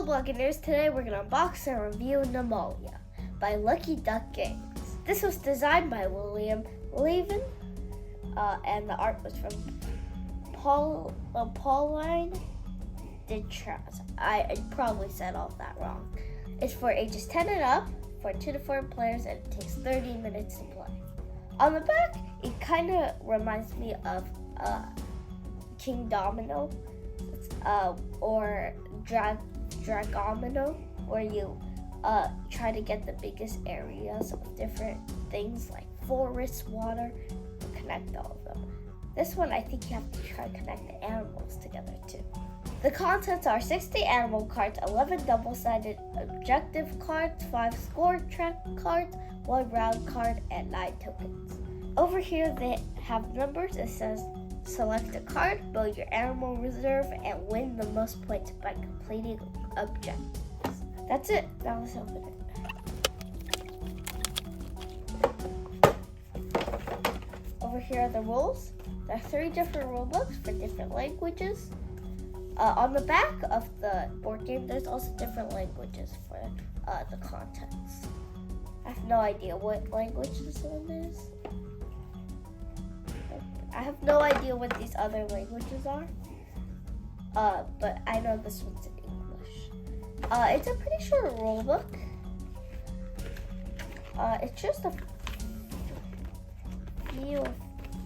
Hello Buccaneers, today we're going to unbox and review Nimalia by Lucky Duck Games. This was designed by William Levin, and the art was from Pauline Ditras. I probably said all of that wrong. It's for ages 10 and up, for 2 to 4 players, and it takes 30 minutes to play. On the back, it kind of reminds me of King Domino, or Dragomino, where you try to get the biggest areas of different things like forests, water, and connect all of them. This one, I think you have to try to connect the animals together too. The contents are 60 animal cards, 11 double-sided objective cards, 5 score track cards, 1 round card, and 9 tokens. Over here they have numbers. It says select a card, build your animal reserve, and win the most points by completing objectives. That's it. Now let's open it. Over here are the rules. There are 3 different rule books for different languages. On the back of the board game, there's also different languages for the contents. I have no idea what language this one is. I have no idea what these other languages are, but I know this one's in English. It's a pretty short rule book. It's just a few of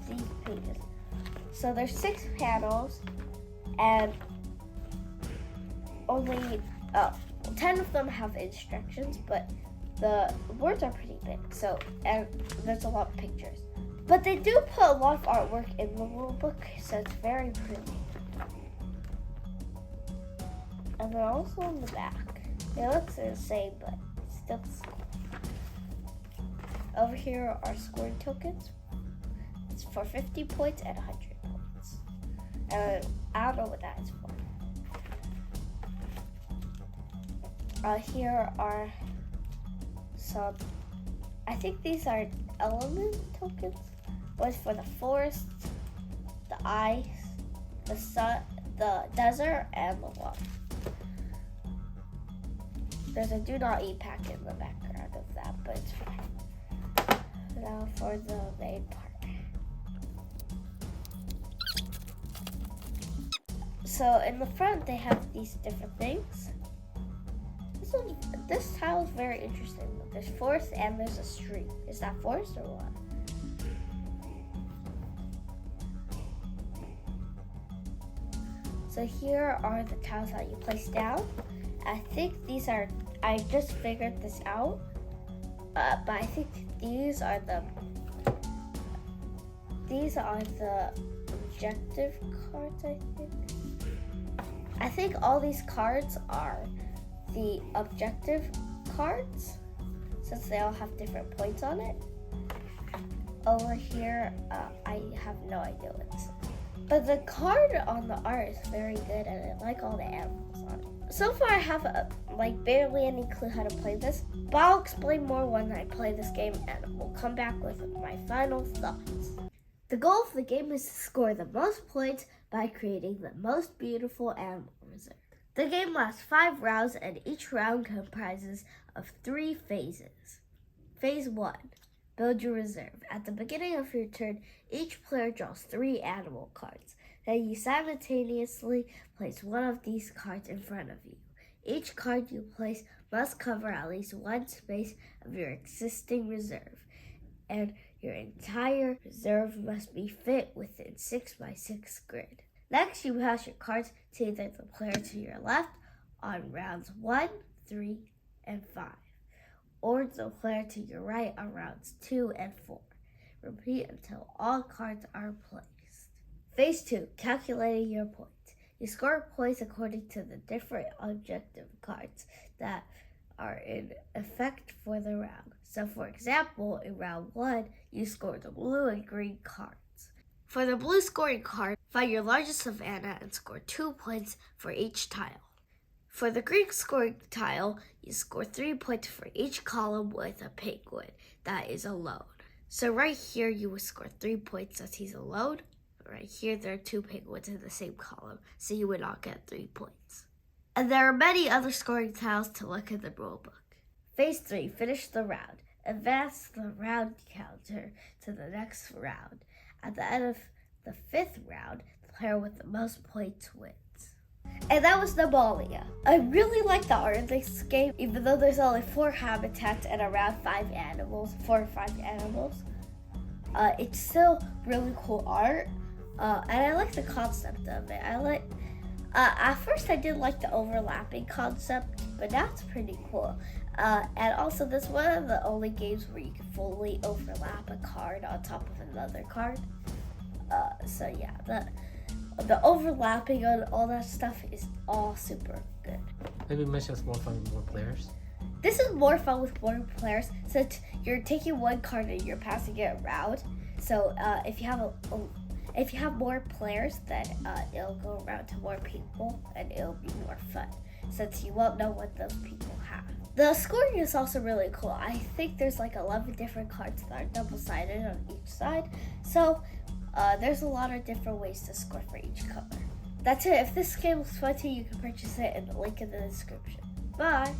these pages. So there's 6 panels, and only 10 of them have instructions, but the words are pretty big. And there's a lot of pictures. But they do put a lot of artwork in the rule book, so it's very pretty. And then also on the back, it looks the same, but it's still small. Over here are scoring tokens. It's for 50 points and 100 points. And I don't know what that is for. Here are some, I think these are element tokens. One's for the forest, the ice, the sun, the desert, and the water. There's a do not eat pack in the background of that, but it's fine. Now for the main part. So in the front they have these different things. This tile is very interesting. There's forest and there's a street. Is that forest or what? So here are the tiles that you place down. I think these are, I just figured this out, but I think these are the objective cards, I think all these cards are the objective cards, since they all have different points on it. Over here, I have no idea what this is. But the card on the art is very good, and I like all the animals on it. So far, I have barely any clue how to play this, but I'll explain more when I play this game, and we'll come back with my final thoughts. The goal of the game is to score the most points by creating the most beautiful animal reserve. The game lasts 5 rounds, and each round comprises of 3 phases. Phase 1. Build your reserve. At the beginning of your turn, each player draws 3 animal cards. Then you simultaneously place one of these cards in front of you. Each card you place must cover at least 1 space of your existing reserve, and your entire reserve must be fit within 6x6 grid. Next, you pass your cards to either the player to your left on rounds 1, 3, and 5, or the player to your right on rounds 2 and 4. Repeat until all cards are placed. Phase 2, calculating your points. You score points according to the different objective cards that are in effect for the round. So for example, in round 1, you score the blue and green cards. For the blue scoring card, find your largest savanna and score 2 points for each tile. For the green scoring tile, you score 3 points for each column with a penguin that is alone. So right here, you would score 3 points as he's alone. Right here, there are 2 penguins in the same column, so you would not get 3 points. And there are many other scoring tiles to look in the rulebook. Phase 3, finish the round. Advance the round counter to the next round. At the end of the 5th round, the player with the most points wins. And that was Nimalia. I really like the art in this game, even though there's only 4 habitats and around 4 or 5 animals. It's still really cool art, and I like the concept of it. At first I didn't like the overlapping concept, but that's pretty cool. And also, this is one of the only games where you can fully overlap a card on top of another card. So yeah, the overlapping on all that stuff is all super good. Maybe mention it's more fun with more players. This is more fun with more players since you're taking one card and you're passing it around. So if you have more players, then it'll go around to more people and it'll be more fun since you won't know what those people have. The scoring is also really cool. I think there's like 11 different cards that are double-sided on each side. So there's a lot of different ways to score for each color. That's it. If this game looks fun to you, you can purchase it in the link in the description. Bye!